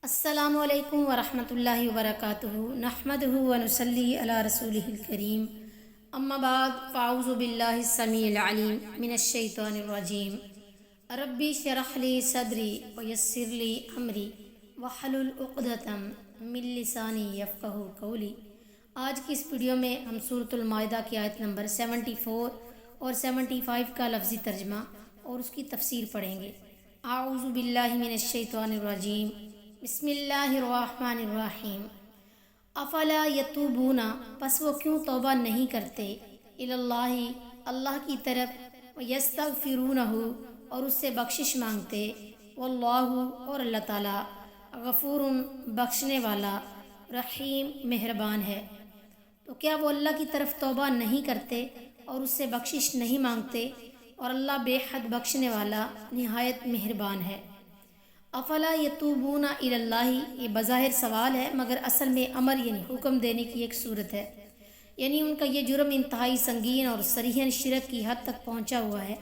السلام علیکم ورحمۃ اللہ وبرکاتہ نحمدہ ونصلی علی رسولہ الکریم اما بعد فاعوذ باللہ السمیع العلیم من الشیطان الرجیم ربی اشرح لی صدری ویسر لی امری واحلل عقدۃ من لسانی یفقہوا قولی۔ آج کی اس ویڈیو میں ہم سورۃ المائدہ کی آیت نمبر 74 اور 75 کا لفظی ترجمہ اور اس کی تفسیر پڑھیں گے۔ اعوذ باللہ من الشیطان الرجیم، بسم اللہ الرحمن الرحیم۔ افلا یتوبون، پس وہ کیوں توبہ نہیں کرتے، اللہ اللہ کی طرف، یستغفرونہ اور اس سے بخشش مانگتے، واللہ اور اللہ تعالیٰ، غفور بخشنے والا، رحیم مہربان ہے۔ تو کیا وہ اللہ کی طرف توبہ نہیں کرتے اور اس سے بخشش نہیں مانگتے، اور اللہ بے حد بخشنے والا نہایت مہربان ہے۔ افلا یتوبون الی اللہ، یہ بظاہر سوال ہے مگر اصل میں امر یعنی حکم دینے کی ایک صورت ہے، یعنی ان کا یہ جرم انتہائی سنگین اور صریحاً شرک کی حد تک پہنچا ہوا ہے،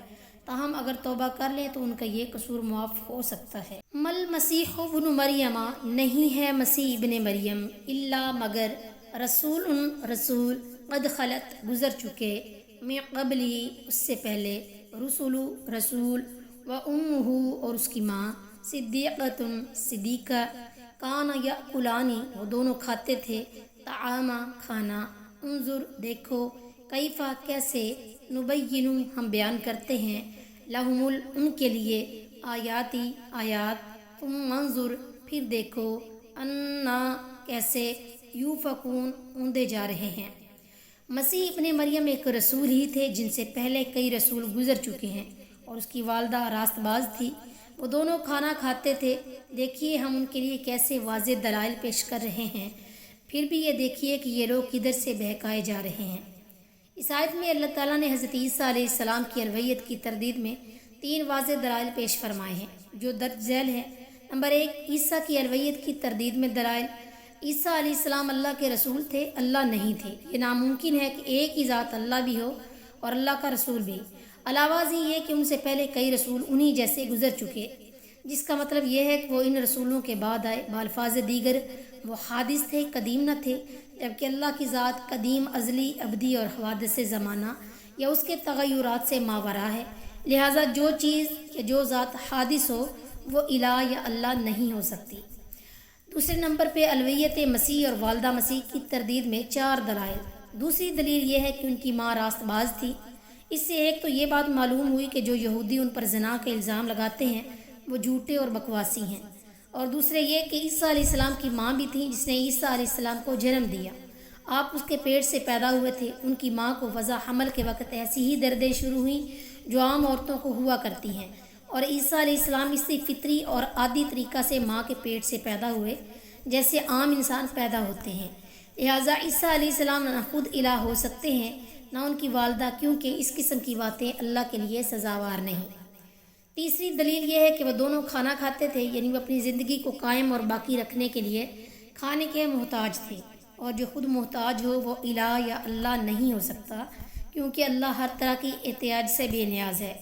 تاہم اگر توبہ کر لیں تو ان کا یہ قصور معاف ہو سکتا ہے۔ مل مسیح ابن مریم، نہیں ہے مسیح ابن مریم، الا مگر رسول قد خلت گزر چکے، من قبلی اس سے پہلے، رسول و امہ اور اس کی ماں، صدیقۃ صدیقہ، کان یاکلانی وہ دونوں کھاتے تھے، طعام کھانا، انظر دیکھو، کیفا کیسے، نبین ہم بیان کرتے ہیں، لہم ان کے لیے، آیاتی آیات، ثم انظر پھر دیکھو، انا کیسے، یوفکون اوندے جا رہے ہیں۔ مسیح ابن مریم ایک رسول ہی تھے جن سے پہلے کئی رسول گزر چکے ہیں، اور اس کی والدہ راست باز تھی، وہ دونوں کھانا کھاتے تھے۔ دیکھیے ہم ان کے لیے کیسے واضح دلائل پیش کر رہے ہیں، پھر بھی یہ دیکھیے کہ یہ لوگ کدھر سے بہکائے جا رہے ہیں۔ اس آیت میں اللہ تعالیٰ نے حضرت عیسیٰ علیہ السلام کی الوہیت کی تردید میں 3 واضح دلائل پیش فرمائے ہیں جو درج ذیل ہیں۔ نمبر 1، عیسیٰ کی الوہیت کی تردید میں دلائل۔ عیسیٰ علیہ السلام اللہ کے رسول تھے، اللہ نہیں تھے۔ یہ ناممکن ہے کہ ایک ہی ذات اللہ بھی ہو اور اللہ کا رسول بھی۔ علاوہ ازیں یہ کہ ان سے پہلے کئی رسول انہی جیسے گزر چکے، جس کا مطلب یہ ہے کہ وہ ان رسولوں کے بعد آئے۔ بالفاظ دیگر وہ حادث تھے، قدیم نہ تھے، جبکہ اللہ کی ذات قدیم، ازلی، ابدی اور حوادث زمانہ یا اس کے تغیرات سے ماورا ہے، لہٰذا جو چیز یا جو ذات حادث ہو وہ الہ یا اللہ نہیں ہو سکتی۔ دوسرے نمبر پہ الوہیت مسیح اور والدہ مسیح کی تردید میں 4 دلائل۔ دوسری دلیل یہ ہے کہ ان کی ماں راست باز تھی۔ اس سے ایک تو یہ بات معلوم ہوئی کہ جو یہودی ان پر زنا کا الزام لگاتے ہیں وہ جھوٹے اور بکواسی ہیں، اور دوسرے یہ کہ عیسیٰ علیہ السلام کی ماں بھی تھی جس نے عیسیٰ علیہ السلام کو جنم دیا۔ آپ اس کے پیٹ سے پیدا ہوئے تھے۔ ان کی ماں کو وضع حمل کے وقت ایسی ہی دردیں شروع ہوئیں جو عام عورتوں کو ہوا کرتی ہیں، اور عیسیٰ علیہ السلام اسی فطری اور عادی طریقہ سے ماں کے پیٹ سے پیدا ہوئے جیسے عام انسان پیدا ہوتے ہیں، لہٰذا عیسیٰ علیہ السلام نہ خود الہ ہو سکتے ہیں نہ ان کی والدہ، کیونکہ اس قسم کی باتیں اللہ کے لیے سزاوار نہیں۔ تیسری دلیل یہ ہے کہ وہ دونوں کھانا کھاتے تھے، یعنی وہ اپنی زندگی کو قائم اور باقی رکھنے کے لیے کھانے کے محتاج تھے، اور جو خود محتاج ہو وہ الہ یا اللہ نہیں ہو سکتا، کیونکہ اللہ ہر طرح کی احتیاج سے بے نیاز ہے۔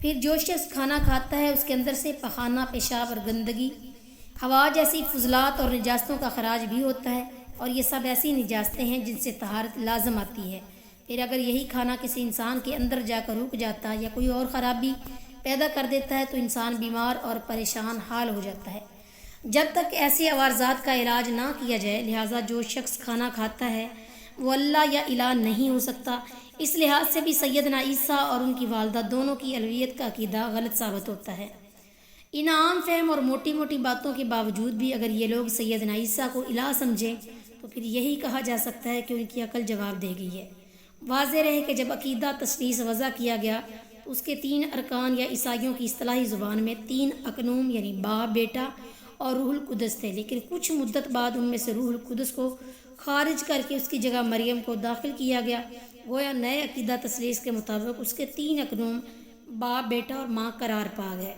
پھر جو شخص کھانا کھاتا ہے اس کے اندر سے پخانہ، پیشاب اور گندگی، ہوا جیسی فضلات اور نجاستوں کا خراج بھی ہوتا ہے، اور یہ سب ایسی نجاستیں ہیں جن سے طہارت لازم آتی ہے۔ پھر اگر یہی کھانا کسی انسان کے اندر جا کر رک جاتا ہے یا کوئی اور خرابی پیدا کر دیتا ہے تو انسان بیمار اور پریشان حال ہو جاتا ہے۔ جب تک ایسی عوارضات کا علاج نہ کیا جائے، لہٰذا جو شخص کھانا کھاتا ہے وہ اللہ یا الہ نہیں ہو سکتا۔ اس لحاظ سے بھی سیدنا عیسیٰ اور ان کی والدہ دونوں کی الوہیت کا عقیدہ غلط ثابت ہوتا ہے۔ ان عام فہم اور موٹی موٹی باتوں کے باوجود بھی اگر یہ لوگ سیدنا عیسیٰ کو الہ سمجھیں تو پھر یہی کہا جا سکتا ہے کہ ان کی عقل جواب دے گئی ہے۔ واضح رہے کہ جب عقیدہ تثلیث وضع کیا گیا تو اس کے 3 ارکان یا عیسائیوں کی اصطلاحی زبان میں 3 اکنوم یعنی باپ، بیٹا اور روح القدس تھے، لیکن کچھ مدت بعد ان میں سے روح القدس کو خارج کر کے اس کی جگہ مریم کو داخل کیا گیا، گویا نئے عقیدہ تثلیث کے مطابق اس کے 3 اکنوم باپ، بیٹا اور ماں قرار پا گئے۔